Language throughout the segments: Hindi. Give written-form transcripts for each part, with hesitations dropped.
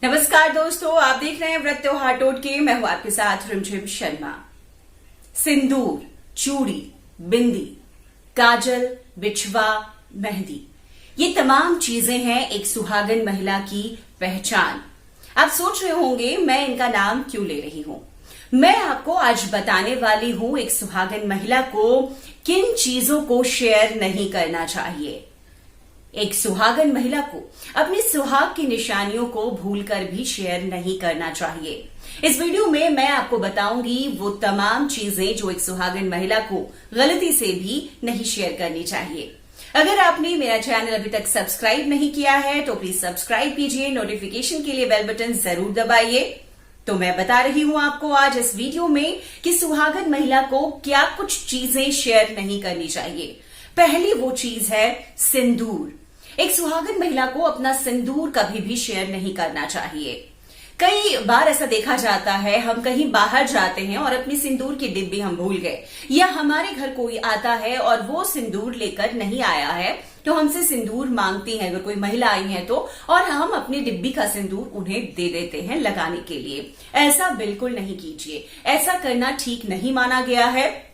नमस्कार दोस्तों, आप देख रहे हैं व्रत त्योहार टोटके। मैं हूं आपके साथ रिमझिम शर्मा। सिंदूर, चूड़ी, बिंदी, काजल, बिछवा, मेहंदी, ये तमाम चीजें हैं एक सुहागन महिला की पहचान। आप सोच रहे होंगे मैं इनका नाम क्यों ले रही हूं। मैं आपको आज बताने वाली हूं एक सुहागन महिला को किन चीजों को शेयर नहीं करना चाहिए। एक सुहागन महिला को अपनी सुहाग की निशानियों को भूलकर भी शेयर नहीं करना चाहिए। इस वीडियो में मैं आपको बताऊंगी वो तमाम चीजें जो एक सुहागन महिला को गलती से भी नहीं शेयर करनी चाहिए। अगर आपने मेरा चैनल अभी तक सब्सक्राइब नहीं किया है तो प्लीज सब्सक्राइब कीजिए, नोटिफिकेशन के लिए बेल बटन जरूर दबाइए। तो मैं बता रही हूं आपको आज इस वीडियो में कि सुहागन महिला को क्या कुछ चीजें शेयर नहीं करनी चाहिए। पहली वो चीज है सिंदूर। एक सुहागन महिला को अपना सिंदूर कभी भी शेयर नहीं करना चाहिए। कई बार ऐसा देखा जाता है, हम कहीं बाहर जाते हैं और अपनी सिंदूर की डिब्बी हम भूल गए, या हमारे घर कोई आता है और वो सिंदूर लेकर नहीं आया है तो हमसे सिंदूर मांगती है, अगर कोई महिला आई है तो, और हम अपनी डिब्बी का सिंदूर उन्हें दे देते हैं लगाने के लिए। ऐसा बिल्कुल नहीं कीजिए, ऐसा करना ठीक नहीं माना गया है।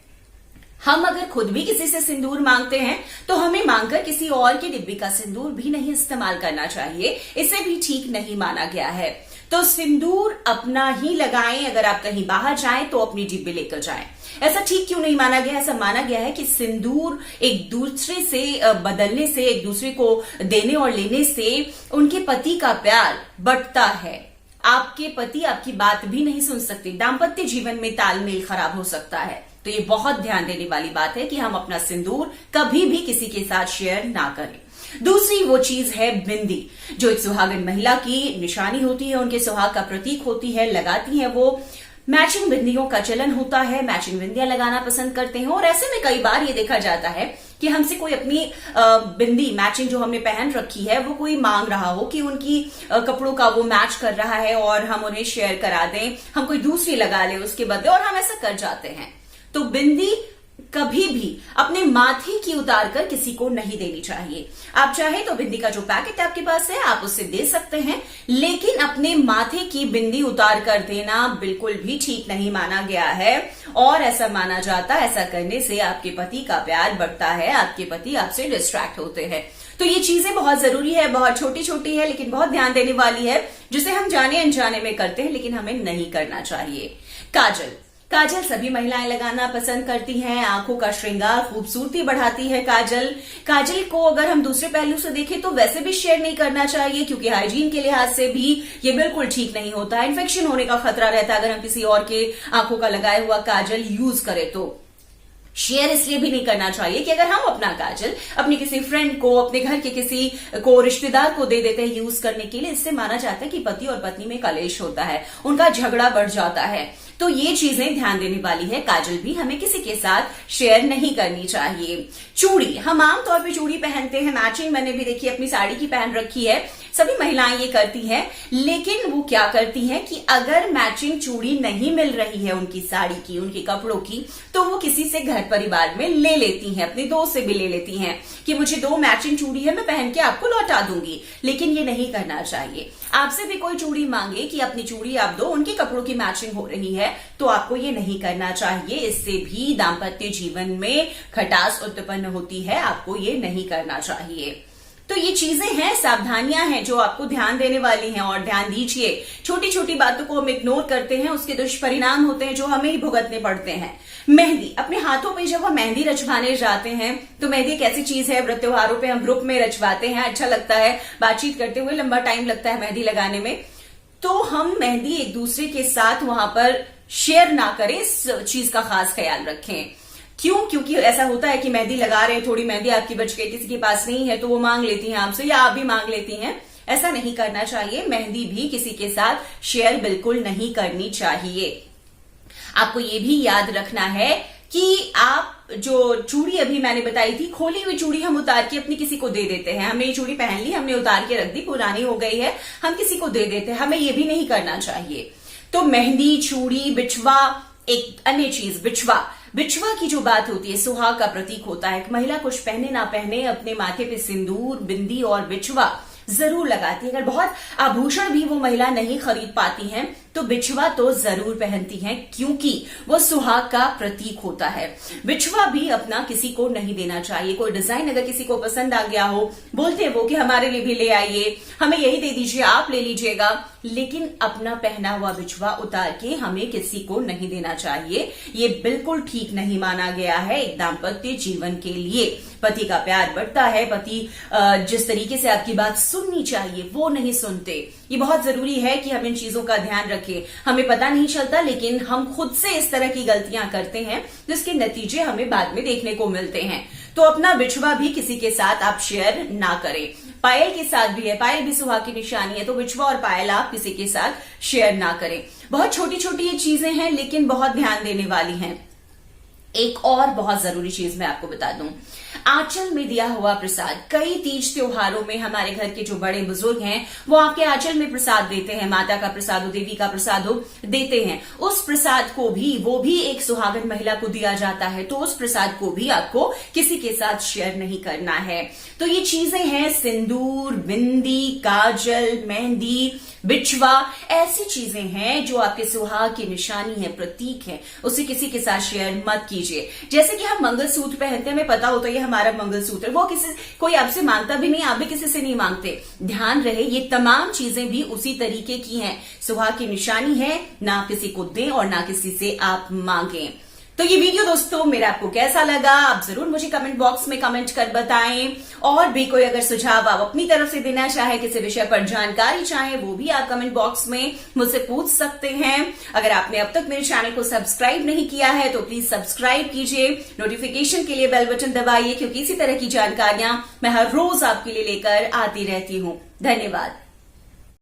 हम अगर खुद भी किसी से सिंदूर मांगते हैं तो हमें मांगकर किसी और की डिब्बी का सिंदूर भी नहीं इस्तेमाल करना चाहिए, इसे भी ठीक नहीं माना गया है। तो सिंदूर अपना ही लगाएं। अगर आप कहीं बाहर जाएं तो अपनी डिब्बी लेकर जाएं। ऐसा ठीक क्यों नहीं माना गया? ऐसा माना गया है कि सिंदूर एक दूसरे से बदलने से, एक दूसरे को देने और लेने से उनके पति का प्यार बढ़ता है। आपके पति आपकी बात भी नहीं सुन सकते, दाम्पत्य जीवन में तालमेल खराब हो सकता है। तो ये बहुत ध्यान देने वाली बात है कि हम अपना सिंदूर कभी भी किसी के साथ शेयर ना करें। दूसरी वो चीज है बिंदी, जो एक सुहागन महिला की निशानी होती है, उनके सुहाग का प्रतीक होती है, लगाती है वो। मैचिंग बिंदियों का चलन होता है, मैचिंग बिंदियां लगाना पसंद करते हैं। और ऐसे में कई बार ये देखा जाता है कि हमसे कोई अपनी बिंदी मैचिंग जो हमने पहन रखी है वो कोई मांग रहा हो कि उनकी कपड़ों का वो मैच कर रहा है और हम उन्हें शेयर करा दें, हम कोई दूसरी लगा ले उसके बदले, और हम ऐसा कर जाते हैं। तो बिंदी कभी भी अपने माथे की उतार कर किसी को नहीं देनी चाहिए। आप चाहे तो बिंदी का जो पैकेट आपके पास है आप उससे दे सकते हैं, लेकिन अपने माथे की बिंदी उतार कर देना बिल्कुल भी ठीक नहीं माना गया है। और ऐसा माना जाता है, ऐसा करने से आपके पति का प्यार बढ़ता है, आपके पति आपसे डिस्ट्रैक्ट होते हैं। तो ये चीजें बहुत जरूरी है, बहुत छोटी छोटी है लेकिन बहुत ध्यान देने वाली है, जिसे हम जाने अनजाने में करते हैं लेकिन हमें नहीं करना चाहिए। काजल, काजल सभी महिलाएं लगाना पसंद करती हैं। आंखों का श्रृंगार, खूबसूरती बढ़ाती है काजल। काजल को अगर हम दूसरे पहलू से देखें तो वैसे भी शेयर नहीं करना चाहिए, क्योंकि हाइजीन के लिहाज से भी ये बिल्कुल ठीक नहीं होता है। इन्फेक्शन होने का खतरा रहता है अगर हम किसी और के आंखों का लगाया हुआ काजल यूज करें तो। शेयर इसलिए भी नहीं करना चाहिए कि अगर हम अपना काजल अपने किसी फ्रेंड को, अपने घर के किसी को, रिश्तेदार को दे देते हैं यूज करने के लिए, इससे माना जाता है कि पति और पत्नी में कलेश होता है, उनका झगड़ा बढ़ जाता है। तो ये चीजें ध्यान देने वाली है। काजल भी हमें किसी के साथ शेयर नहीं करनी चाहिए। चूड़ी, हम आमतौर पे चूड़ी पहनते हैं, मैचिंग मैंने भी देखी अपनी साड़ी की पहन रखी है, सभी महिलाएं ये करती हैं। लेकिन वो क्या करती हैं कि अगर मैचिंग चूड़ी नहीं मिल रही है उनकी साड़ी की, उनके कपड़ों की, तो वो किसी से घर परिवार में ले लेती हैं, अपने दोस्त से भी ले लेती हैं कि मुझे 2 मैचिंग चूड़ी है, मैं पहन के आपको लौटा दूंगी। लेकिन ये नहीं करना चाहिए। आपसे भी कोई चूड़ी मांगे कि अपनी चूड़ी आप दो, उनके कपड़ों की मैचिंग हो रही है, तो आपको ये नहीं करना चाहिए। इससे भी दाम्पत्य जीवन में खटास उत्पन्न होती है, आपको ये नहीं करना चाहिए। तो ये चीजें हैं, सावधानियां हैं जो आपको ध्यान देने वाली हैं, और ध्यान दीजिए। छोटी छोटी बातों को हम इग्नोर करते हैं, उसके दुष्परिणाम होते हैं जो हमें ही भुगतने पड़ते हैं। मेहंदी, अपने हाथों पे जब हम मेहंदी रचवाने जाते हैं तो मेहंदी एक ऐसी चीज है, व्रत त्योहारों पे हम ग्रुप में रचवाते हैं, अच्छा लगता है, बातचीत करते हुए लंबा टाइम लगता है मेहंदी लगाने में। तो हम मेहंदी एक दूसरे के साथ वहां पर शेयर ना करें, इस चीज का खास ख्याल रखें। क्यों? क्योंकि ऐसा होता है कि मेहंदी लगा रहे हैं, थोड़ी मेहंदी आपकी बच गई, किसी के पास नहीं है तो वो मांग लेती हैं आपसे, या आप भी मांग लेती हैं। ऐसा नहीं करना चाहिए। मेहंदी भी किसी के साथ शेयर बिल्कुल नहीं करनी चाहिए। आपको ये भी याद रखना है कि आप जो चूड़ी अभी मैंने बताई थी, खोली हुई चूड़ी हम उतार के अपनी किसी को दे देते हैं। हमने ये चूड़ी पहन ली, हमने उतार के रख दी, पुरानी हो गई है, हम किसी को दे देते हैं, हमें ये भी नहीं करना चाहिए। तो मेहंदी, चूड़ी, बिछवा, एक अन्य चीज बिछवा, बिछवा की जो बात होती है सुहाग का प्रतीक होता है। एक महिला कुछ पहने ना पहने, अपने माथे पे सिंदूर, बिंदी और बिछवा जरूर लगाती है। अगर बहुत आभूषण भी वो महिला नहीं खरीद पाती है तो बिछुआ तो जरूर पहनती हैं, क्योंकि वो सुहाग का प्रतीक होता है। बिछुआ भी अपना किसी को नहीं देना चाहिए। कोई डिजाइन अगर किसी को पसंद आ गया हो, बोलते हैं वो कि हमारे लिए भी ले आइए, हमें यही दे दीजिए, आप ले लीजिएगा, लेकिन अपना पहना हुआ बिछुआ उतार के हमें किसी को नहीं देना चाहिए। ये बिल्कुल ठीक नहीं माना गया है एक दाम्पत्य जीवन के लिए। पति का प्यार बढ़ता है, पति जिस तरीके से आपकी बात सुननी चाहिए वो नहीं सुनते। ये बहुत जरूरी है कि हम इन चीजों का ध्यान रखें। हमें पता नहीं चलता, लेकिन हम खुद से इस तरह की गलतियां करते हैं जिसके नतीजे हमें बाद में देखने को मिलते हैं। तो अपना बिछुआ भी किसी के साथ आप शेयर ना करें। पायल के साथ भी है, पायल भी सुहाग की निशानी है, तो बिछुआ और पायल आप किसी के साथ शेयर ना करें। बहुत छोटी छोटी ये चीजें हैं लेकिन बहुत ध्यान देने वाली हैं। एक और बहुत जरूरी चीज मैं आपको बता दूं, आंचल में दिया हुआ प्रसाद। कई तीज त्योहारों में हमारे घर के जो बड़े बुजुर्ग हैं वो आपके आंचल में प्रसाद देते हैं, माता का प्रसाद हो, देवी का प्रसाद हो, देते हैं। उस प्रसाद को भी, वो भी एक सुहागन महिला को दिया जाता है, तो उस प्रसाद को भी आपको किसी के साथ शेयर नहीं करना है। तो ये चीजें हैं, सिंदूर, बिंदी, काजल, मेहंदी, बिछवा, ऐसी चीजें हैं जो आपके सुहाग की निशानी है, प्रतीक है, उसे किसी के साथ शेयर मत कीजिए। जैसे कि हम मंगलसूत्र पहनते हैं, हमें पता होता है ये हमारा मंगलसूत्र, वो कोई आपसे मांगता भी नहीं, आप भी किसी से नहीं मांगते। ध्यान रहे ये तमाम चीजें भी उसी तरीके की हैं, सुहाग की निशानी है, ना आप किसी को दें और ना किसी से आप मांगें। तो ये वीडियो दोस्तों मेरा आपको कैसा लगा, आप जरूर मुझे कमेंट बॉक्स में कमेंट कर बताएं। और भी कोई अगर सुझाव आप अपनी तरफ से देना चाहे, किसी विषय पर जानकारी चाहे, वो भी आप कमेंट बॉक्स में मुझसे पूछ सकते हैं। अगर आपने अब तक मेरे चैनल को सब्सक्राइब नहीं किया है तो प्लीज सब्सक्राइब कीजिए, नोटिफिकेशन के लिए बेल बटन दबाइए, क्योंकि इसी तरह की जानकारियां मैं हर रोज आपके लिए लेकर आती रहती हूँ। धन्यवाद।